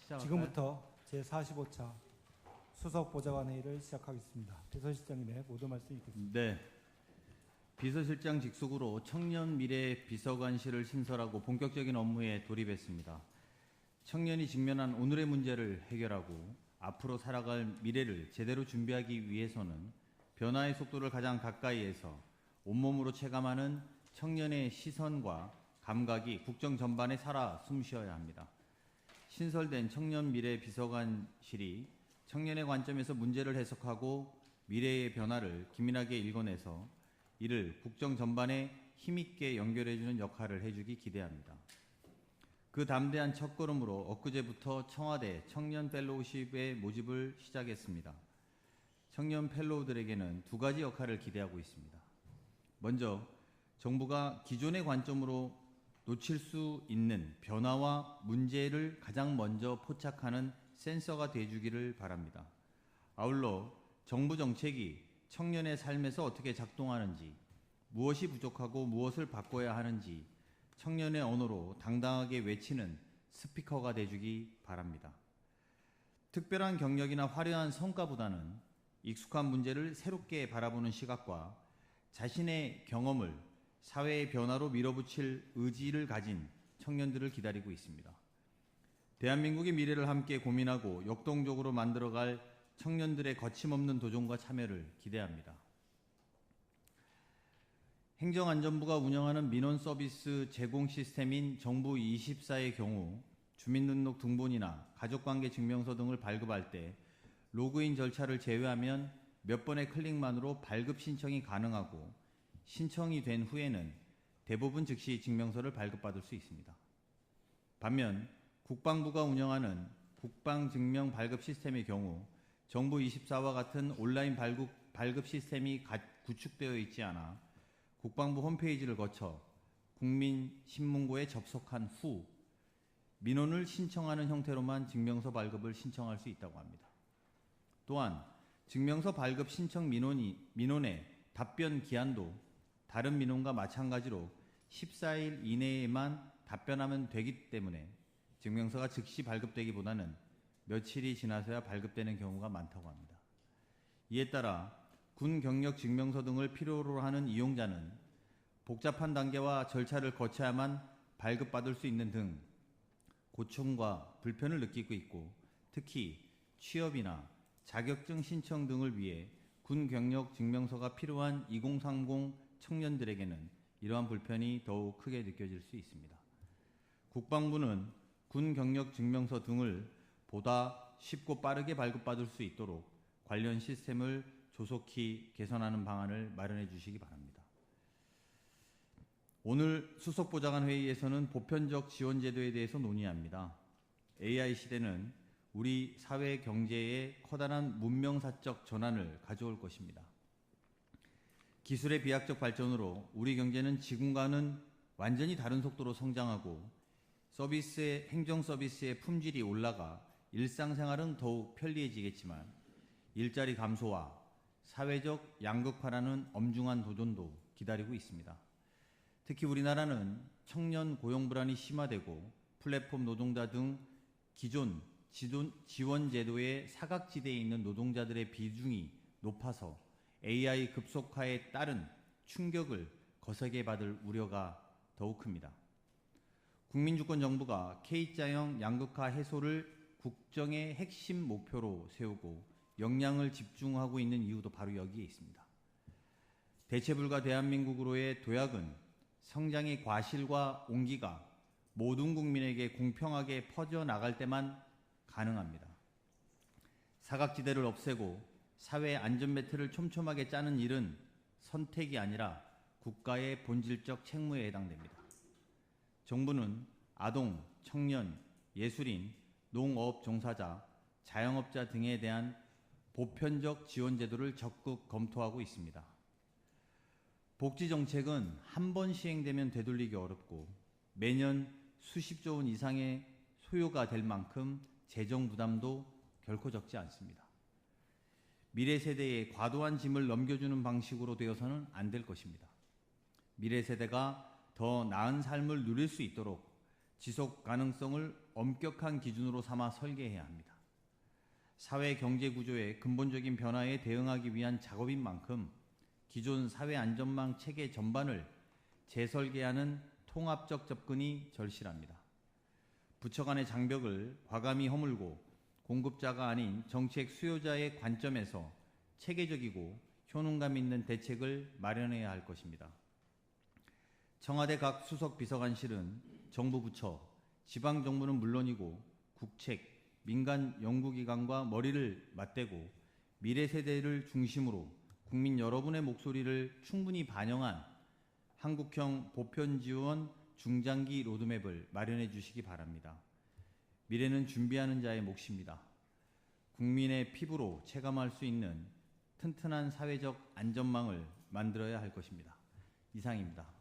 시작할까요? 지금부터 제45차 수석보좌관 회의를 시작하겠습니다. 비서실장님의 모두 말씀 있겠습니다. 네. 비서실장 직속으로 청년미래 비서관실을 신설하고 본격적인 업무에 돌입했습니다. 청년이 직면한 오늘의 문제를 해결하고 앞으로 살아갈 미래를 제대로 준비하기 위해서는 변화의 속도를 가장 가까이에서 온몸으로 체감하는 청년의 시선과 감각이 국정 전반에 살아 숨쉬어야 합니다. 신설된 청년미래 비서관실이 청년의 관점에서 문제를 해석하고 미래의 변화를 기민하게 읽어내서 이를 국정 전반에 힘있게 연결해주는 역할을 해주기 기대합니다. 그 담대한 첫걸음으로 엊그제부터 청와대 청년 펠로우십의 모집을 시작했습니다. 청년 펠로우들에게는 두 가지 역할을 기대하고 있습니다. 먼저 정부가 기존의 관점으로 놓칠 수 있는 변화와 문제를 가장 먼저 포착하는 센서가 돼주기를 바랍니다. 아울러 정부 정책이 청년의 삶에서 어떻게 작동하는지, 무엇이 부족하고 무엇을 바꿔야 하는지 청년의 언어로 당당하게 외치는 스피커가 돼주기 바랍니다. 특별한 경력이나 화려한 성과보다는 익숙한 문제를 새롭게 바라보는 시각과 자신의 경험을 사회의 변화로 밀어붙일 의지를 가진 청년들을 기다리고 있습니다. 대한민국의 미래를 함께 고민하고 역동적으로 만들어갈 청년들의 거침없는 도전과 참여를 기대합니다. 행정안전부가 운영하는 민원 서비스 제공 시스템인 정부24의 경우 주민등록 등본이나 가족관계 증명서 등을 발급할 때 로그인 절차를 제외하면 몇 번의 클릭만으로 발급 신청이 가능하고 신청이 된 후에는 대부분 즉시 증명서를 발급받을 수 있습니다. 반면 국방부가 운영하는 국방증명 발급 시스템의 경우 정부24와 같은 온라인 발급 시스템이 구축되어 있지 않아 국방부 홈페이지를 거쳐 국민신문고에 접속한 후 민원을 신청하는 형태로만 증명서 발급을 신청할 수 있다고 합니다. 또한 증명서 발급 신청 민원의 답변 기한도 다른 민원과 마찬가지로 14일 이내에만 답변하면 되기 때문에 증명서가 즉시 발급되기보다는 며칠이 지나서야 발급되는 경우가 많다고 합니다. 이에 따라 군 경력 증명서 등을 필요로 하는 이용자는 복잡한 단계와 절차를 거쳐야만 발급받을 수 있는 등 고충과 불편을 느끼고 있고 특히 취업이나 자격증 신청 등을 위해 군 경력 증명서가 필요한 2030 청년들에게는 이러한 불편이 더욱 크게 느껴질 수 있습니다. 국방부는 군 경력 증명서 등을 보다 쉽고 빠르게 발급받을 수 있도록 관련 시스템을 조속히 개선하는 방안을 마련해 주시기 바랍니다. 오늘 수석보좌관 회의에서는 보편적 지원제도에 대해서 논의합니다. AI 시대는 우리 사회 경제에 커다란 문명사적 전환을 가져올 것입니다. 기술의 비약적 발전으로 우리 경제는 지금과는 완전히 다른 속도로 성장하고 행정 서비스의 품질이 올라가 일상생활은 더욱 편리해지겠지만 일자리 감소와 사회적 양극화라는 엄중한 도전도 기다리고 있습니다. 특히 우리나라는 청년 고용 불안이 심화되고 플랫폼 노동자 등 기존 지원 제도의 사각지대에 있는 노동자들의 비중이 높아서 AI 급속화에 따른 충격을 거세게 받을 우려가 더욱 큽니다. 국민주권 정부가 K자형 양극화 해소를 국정의 핵심 목표로 세우고 역량을 집중하고 있는 이유도 바로 여기에 있습니다. 대체불가 대한민국으로의 도약은 성장의 과실과 온기가 모든 국민에게 공평하게 퍼져나갈 때만 가능합니다. 사각지대를 없애고 사회 안전매트를 촘촘하게 짜는 일은 선택이 아니라 국가의 본질적 책무에 해당됩니다. 정부는 아동, 청년, 예술인, 농업 종사자, 자영업자 등에 대한 보편적 지원 제도를 적극 검토하고 있습니다. 복지정책은 한 번 시행되면 되돌리기 어렵고 매년 수십조 원 이상의 소요가 될 만큼 재정 부담도 결코 적지 않습니다. 미래 세대에 과도한 짐을 넘겨주는 방식으로 되어서는 안 될 것입니다. 미래 세대가 더 나은 삶을 누릴 수 있도록 지속 가능성을 엄격한 기준으로 삼아 설계해야 합니다. 사회 경제 구조의 근본적인 변화에 대응하기 위한 작업인 만큼 기존 사회 안전망 체계 전반을 재설계하는 통합적 접근이 절실합니다. 부처 간의 장벽을 과감히 허물고 공급자가 아닌 정책 수요자의 관점에서 체계적이고 효능감 있는 대책을 마련해야 할 것입니다. 청와대 각 수석 비서관실은 정부 부처, 지방정부는 물론이고 국책, 민간 연구기관과 머리를 맞대고 미래 세대를 중심으로 국민 여러분의 목소리를 충분히 반영한 한국형 보편 지원 중장기 로드맵을 마련해 주시기 바랍니다. 미래는 준비하는 자의 몫입니다. 국민의 피부로 체감할 수 있는 튼튼한 사회적 안전망을 만들어야 할 것입니다. 이상입니다.